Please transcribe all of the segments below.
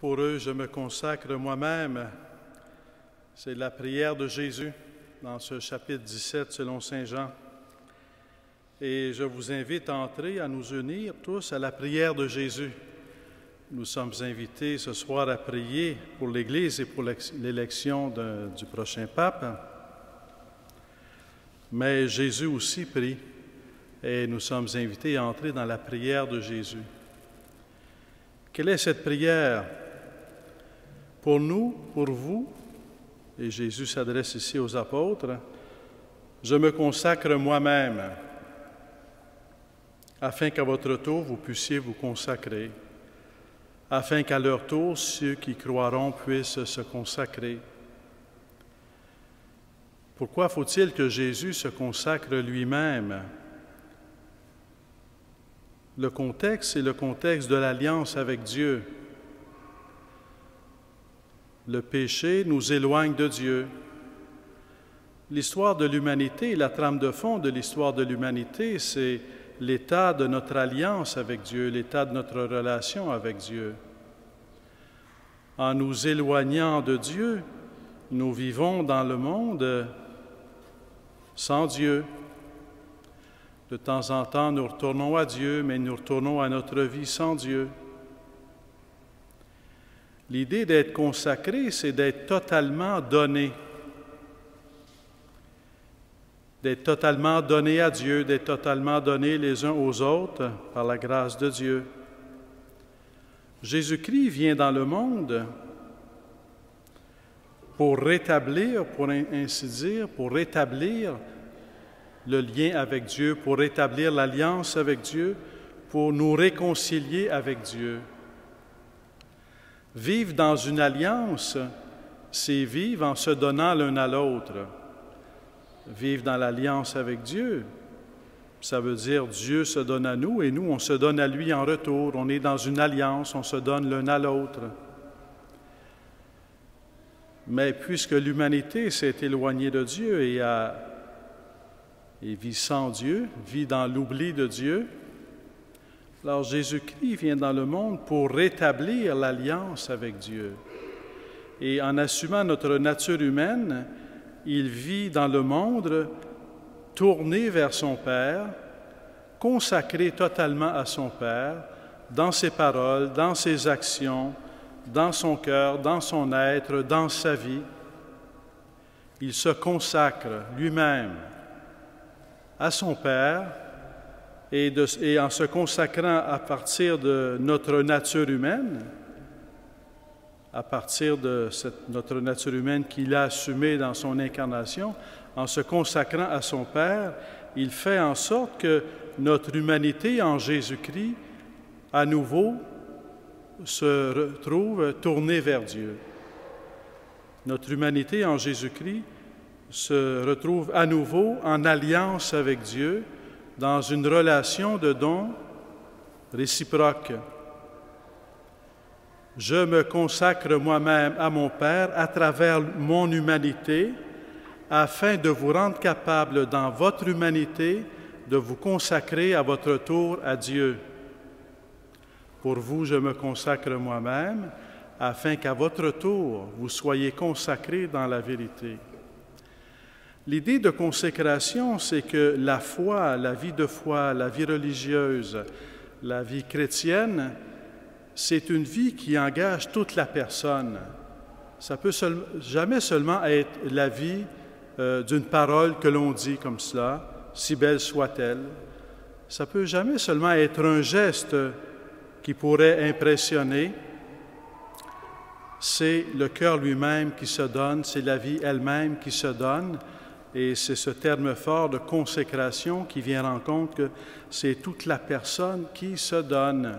Pour eux, je me consacre moi-même. C'est la prière de Jésus dans ce chapitre 17 selon Saint Jean. Et je vous invite à entrer, à nous unir tous à la prière de Jésus. Nous sommes invités ce soir à prier pour l'Église et pour l'élection du prochain pape. Mais Jésus aussi prie et nous sommes invités à entrer dans la prière de Jésus. Quelle est cette prière? Pour nous, pour vous, et Jésus s'adresse ici aux apôtres, je me consacre moi-même, afin qu'à votre tour, vous puissiez vous consacrer, afin qu'à leur tour, ceux qui croiront puissent se consacrer. Pourquoi faut-il que Jésus se consacre lui-même? Le contexte, c'est le contexte de l'alliance avec Dieu. Le péché nous éloigne de Dieu. L'histoire de l'humanité, la trame de fond de l'histoire de l'humanité, c'est l'état de notre alliance avec Dieu, l'état de notre relation avec Dieu. En nous éloignant de Dieu, nous vivons dans le monde sans Dieu. De temps en temps, nous retournons à Dieu, mais nous retournons à notre vie sans Dieu. L'idée d'être consacré, c'est d'être totalement donné. D'être totalement donné à Dieu, d'être totalement donné les uns aux autres par la grâce de Dieu. Jésus-Christ vient dans le monde pour rétablir, pour ainsi dire, pour rétablir le lien avec Dieu, pour rétablir l'alliance avec Dieu, pour nous réconcilier avec Dieu. Vivre dans une alliance, c'est vivre en se donnant l'un à l'autre. Vivre dans l'alliance avec Dieu, ça veut dire Dieu se donne à nous et nous, on se donne à lui en retour. On est dans une alliance, on se donne l'un à l'autre. Mais puisque l'humanité s'est éloignée de Dieu et vit sans Dieu, vit dans l'oubli de Dieu, alors Jésus-Christ vient dans le monde pour rétablir l'alliance avec Dieu. Et en assumant notre nature humaine, il vit dans le monde tourné vers son Père, consacré totalement à son Père, dans ses paroles, dans ses actions, dans son cœur, dans son être, dans sa vie. Il se consacre lui-même à son Père et en se consacrant à partir de notre nature humaine, à partir de notre nature humaine qu'il a assumée dans son incarnation, en se consacrant à son Père, il fait en sorte que notre humanité en Jésus-Christ, à nouveau, se retrouve tournée vers Dieu. Notre humanité en Jésus-Christ se retrouve à nouveau en alliance avec Dieu, dans une relation de don réciproque. Je me consacre moi-même à mon Père à travers mon humanité, afin de vous rendre capable dans votre humanité de vous consacrer à votre tour à Dieu. Pour vous, je me consacre moi-même, afin qu'à votre tour, vous soyez consacrés dans la vérité. L'idée de consécration, c'est que la foi, la vie de foi, la vie religieuse, la vie chrétienne, c'est une vie qui engage toute la personne. Ça peut jamais seulement être la vie d'une parole que l'on dit comme cela, si belle soit-elle. Ça peut jamais seulement être un geste qui pourrait impressionner. C'est le cœur lui-même qui se donne, c'est la vie elle-même qui se donne. Et c'est ce terme fort de consécration qui vient rendre compte que c'est toute la personne qui se donne.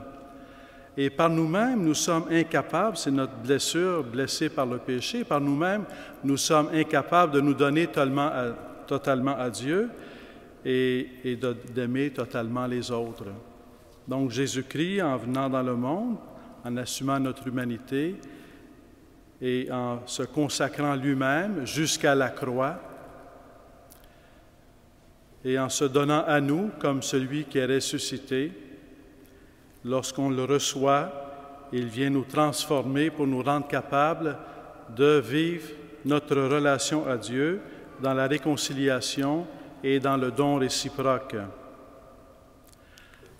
Et par nous-mêmes, nous sommes incapables, c'est notre blessure, blessée par le péché, par nous-mêmes, nous sommes incapables de nous donner totalement à Dieu et d'aimer totalement les autres. Donc Jésus-Christ, en venant dans le monde, en assumant notre humanité et en se consacrant lui-même jusqu'à la croix, et en se donnant à nous comme celui qui est ressuscité, lorsqu'on le reçoit, il vient nous transformer pour nous rendre capables de vivre notre relation à Dieu dans la réconciliation et dans le don réciproque.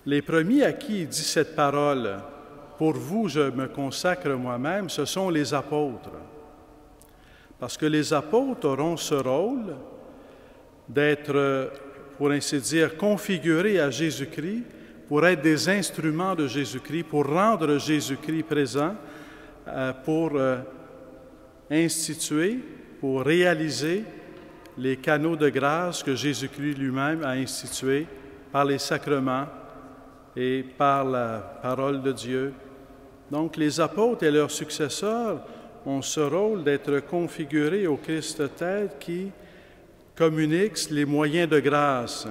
Les premiers à qui il dit cette parole, « Pour vous, je me consacre moi-même », ce sont les apôtres. Parce que les apôtres auront ce rôle d'être, pour ainsi dire, configurés à Jésus-Christ, pour être des instruments de Jésus-Christ, pour rendre Jésus-Christ présent, pour instituer, pour réaliser les canaux de grâce que Jésus-Christ lui-même a institués par les sacrements et par la parole de Dieu. Donc, les apôtres et leurs successeurs ont ce rôle d'être configurés au Christ tête qui communique les moyens de grâce.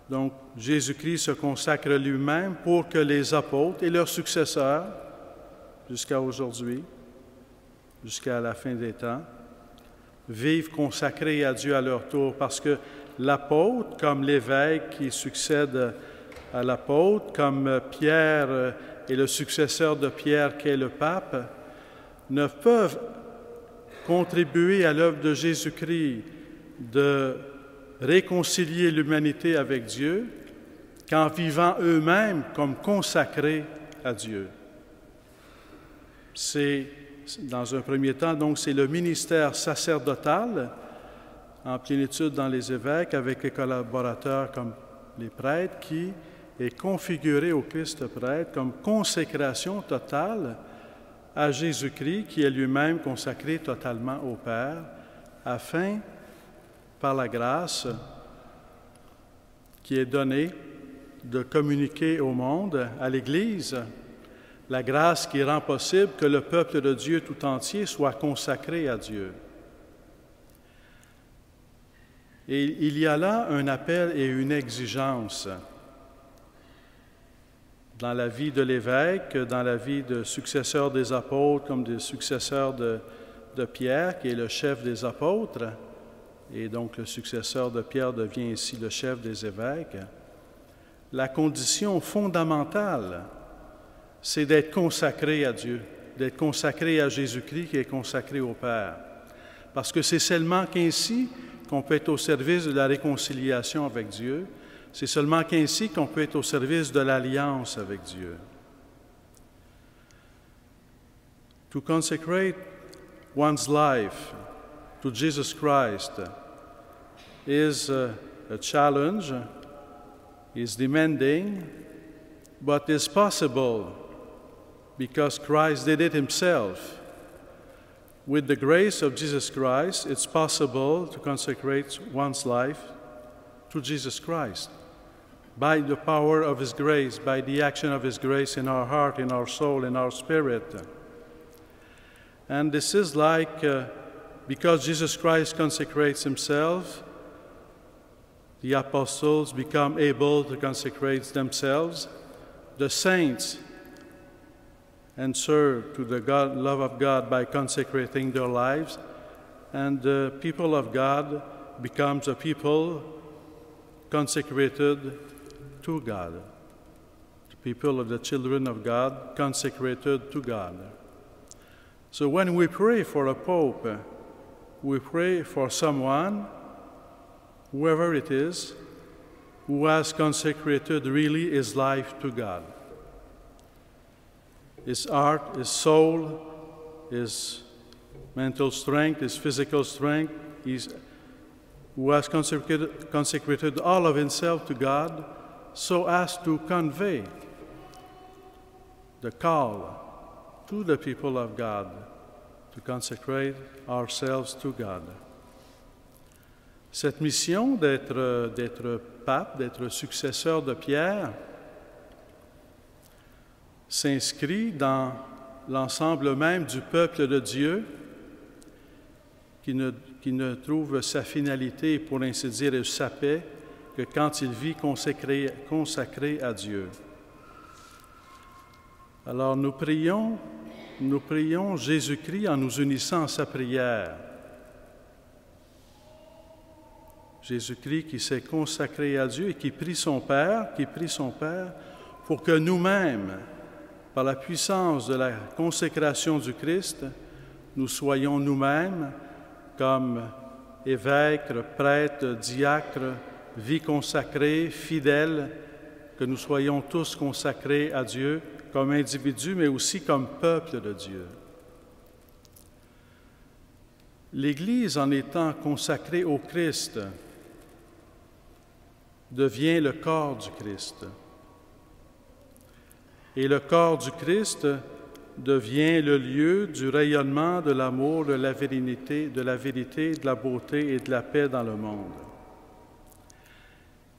Donc, Jésus-Christ se consacre lui-même pour que les apôtres et leurs successeurs, jusqu'à aujourd'hui, jusqu'à la fin des temps, vivent consacrés à Dieu à leur tour, parce que l'apôtre, comme l'évêque qui succède à l'apôtre, comme Pierre et le successeur de Pierre qui est le pape, ne peuvent contribuer à l'œuvre de Jésus-Christ de réconcilier l'humanité avec Dieu qu'en vivant eux-mêmes comme consacrés à Dieu. C'est, dans un premier temps, donc, c'est le ministère sacerdotal, en plénitude dans les évêques, avec les collaborateurs comme les prêtres, qui est configuré au Christ prêtre comme consécration totale à Jésus-Christ, qui est lui-même consacré totalement au Père, afin, par la grâce qui est donnée, de communiquer au monde, à l'Église, la grâce qui rend possible que le peuple de Dieu tout entier soit consacré à Dieu. Et il y a là un appel et une exigence dans la vie de l'évêque, dans la vie de successeurs des apôtres, comme des successeurs de Pierre, qui est le chef des apôtres, et donc le successeur de Pierre devient ici le chef des évêques. La condition fondamentale, c'est d'être consacré à Dieu, d'être consacré à Jésus-Christ qui est consacré au Père. Parce que c'est seulement qu'ainsi qu'on peut être au service de la réconciliation avec Dieu. C'est seulement qu'ainsi qu'on peut être au service de l'alliance avec Dieu. To consecrate one's life to Jesus Christ is a challenge, is demanding, but is possible because Christ did it himself. With the grace of Jesus Christ, it's possible to consecrate one's life to Jesus Christ by the power of his grace, by the action of his grace in our heart, in our soul, in our spirit. And this is like, because Jesus Christ consecrates himself, the apostles become able to consecrate themselves, the saints answer to the love of God by consecrating their lives, and the people of God becomes a people consecrated to God, the people of the children of God consecrated to God. So when we pray for a pope, we pray for someone, whoever it is, who has consecrated really his life to God. His heart, his soul, his mental strength, his physical strength, who has consecrated all of himself to God so as to convey the call to the people of God to consecrate ourselves to God. Cette mission d'être pape, d'être successeur de Pierre, s'inscrit dans l'ensemble même du peuple de Dieu qui ne trouve sa finalité, pour ainsi dire, et sa paix, que quand il vit consacré à Dieu. Alors nous prions Jésus-Christ en nous unissant à sa prière. Jésus-Christ qui s'est consacré à Dieu et qui prie son Père pour que nous-mêmes, par la puissance de la consécration du Christ, nous soyons nous-mêmes, comme évêques, prêtres, diacres, vie consacrée, fidèles, que nous soyons tous consacrés à Dieu comme individus, mais aussi comme peuple de Dieu. L'Église, en étant consacrée au Christ, devient le corps du Christ. Et le corps du Christ devient le lieu du rayonnement de l'amour, de la vérité, de la beauté et de la paix dans le monde.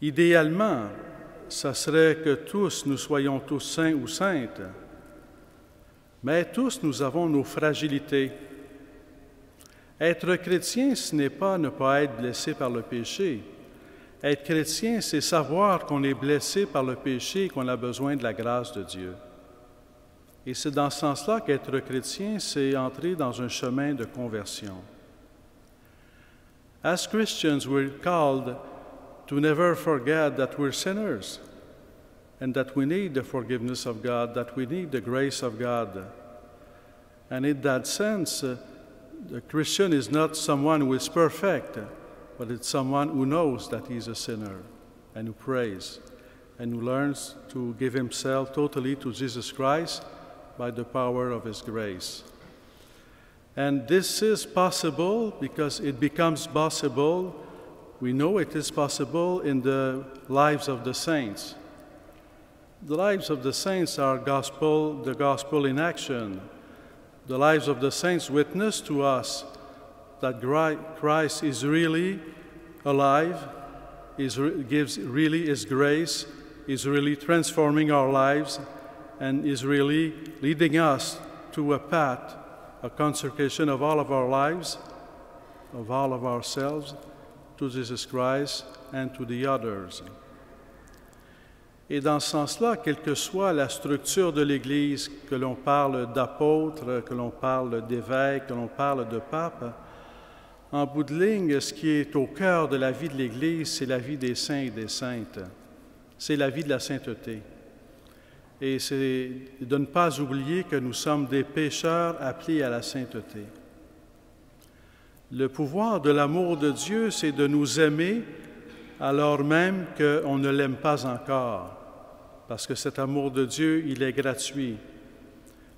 Idéalement, ça serait que tous, nous soyons tous saints ou saintes, mais tous, nous avons nos fragilités. Être chrétien, ce n'est pas ne pas être blessé par le péché. Être chrétien, c'est savoir qu'on est blessé par le péché et qu'on a besoin de la grâce de Dieu. Et c'est dans ce sens-là qu'être chrétien, c'est entrer dans un chemin de conversion. As Christians, we're called to never forget that we're sinners and that we need the forgiveness of God, that we need the grace of God. And in that sense, the Christian is not someone who is perfect, but it's someone who knows that he's a sinner and who prays and who learns to give himself totally to Jesus Christ by the power of his grace. And this is possible because it becomes possible. We know it is possible in the lives of the saints. The lives of the saints are the gospel in action. The lives of the saints witness to us that Christ is really alive, gives really His grace, is really transforming our lives, and is really leading us to a path, a consecration of all of our lives, of all of ourselves, to Jesus Christ and to the others. Et dans ce sens-là, quelle que soit la structure de l'Église, que l'on parle d'apôtres, que l'on parle d'évêques, que l'on parle de papes, en bout de ligne, ce qui est au cœur de la vie de l'Église, c'est la vie des saints et des saintes. C'est la vie de la sainteté. Et c'est de ne pas oublier que nous sommes des pécheurs appelés à la sainteté. Le pouvoir de l'amour de Dieu, c'est de nous aimer alors même qu'on ne l'aime pas encore, parce que cet amour de Dieu, il est gratuit.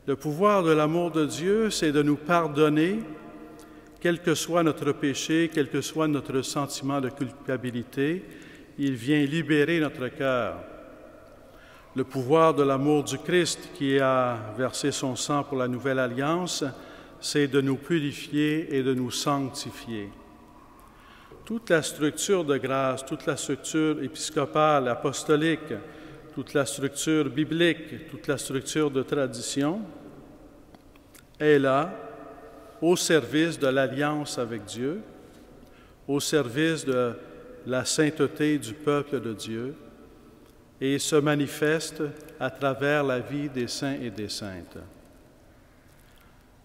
Le pouvoir de l'amour de Dieu, c'est de nous pardonner, quel que soit notre péché, quel que soit notre sentiment de culpabilité, il vient libérer notre cœur. Le pouvoir de l'amour du Christ qui a versé son sang pour la nouvelle alliance, c'est de nous purifier et de nous sanctifier. Toute la structure de grâce, toute la structure épiscopale, apostolique, toute la structure biblique, toute la structure de tradition est là au service de l'alliance avec Dieu, au service de la sainteté du peuple de Dieu et se manifeste à travers la vie des saints et des saintes.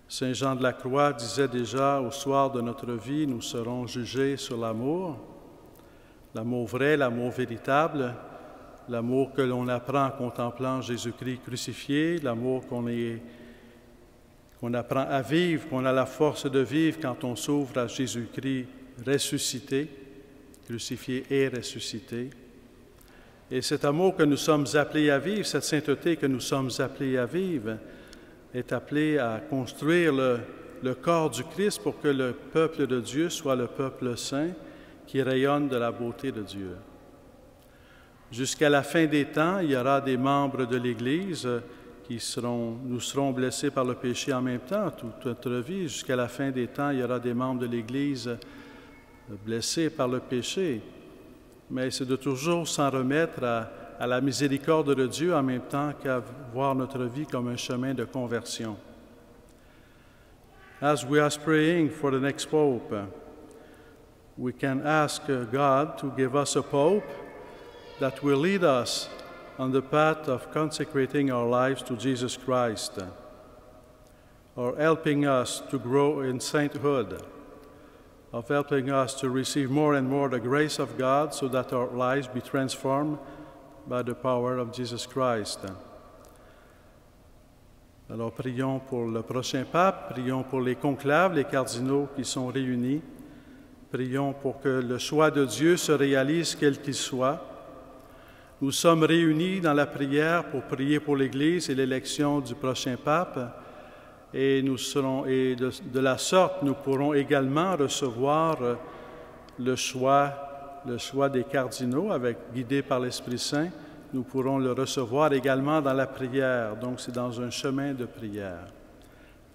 Saint Jean de la Croix disait déjà, au soir de notre vie, nous serons jugés sur l'amour vrai, l'amour véritable, l'amour que l'on apprend en contemplant Jésus-Christ crucifié, l'amour qu'on apprend à vivre, qu'on a la force de vivre quand on s'ouvre à Jésus-Christ ressuscité, crucifié et ressuscité. Et cet amour que nous sommes appelés à vivre, cette sainteté que nous sommes appelés à vivre, est appelé à construire le corps du Christ pour que le peuple de Dieu soit le peuple saint qui rayonne de la beauté de Dieu. Jusqu'à la fin des temps, il y aura des membres de l'Église nous serons blessés par le péché en même temps, toute notre vie. Jusqu'à la fin des temps, il y aura des membres de l'Église blessés par le péché. Mais c'est de toujours s'en remettre à la miséricorde de Dieu en même temps qu'à voir notre vie comme un chemin de conversion. As we are praying for the next Pope, we can ask God to give us a Pope that will lead us on the path of consecrating our lives to Jesus Christ, or helping us to grow in sainthood, of helping us to receive more and more the grace of God so that our lives be transformed by the power of Jesus Christ. Alors prions pour le prochain pape, prions pour les conclaves, les cardinaux qui sont réunis. Prions pour que le choix de Dieu se réalise quel qu'il soit. Nous sommes réunis dans la prière pour prier pour l'Église et l'élection du prochain pape. Et de la sorte, nous pourrons également recevoir le choix des cardinaux, guidés par l'Esprit Saint. Nous pourrons le recevoir également dans la prière. Donc, c'est dans un chemin de prière,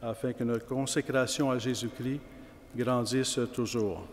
afin que notre consécration à Jésus-Christ grandisse toujours.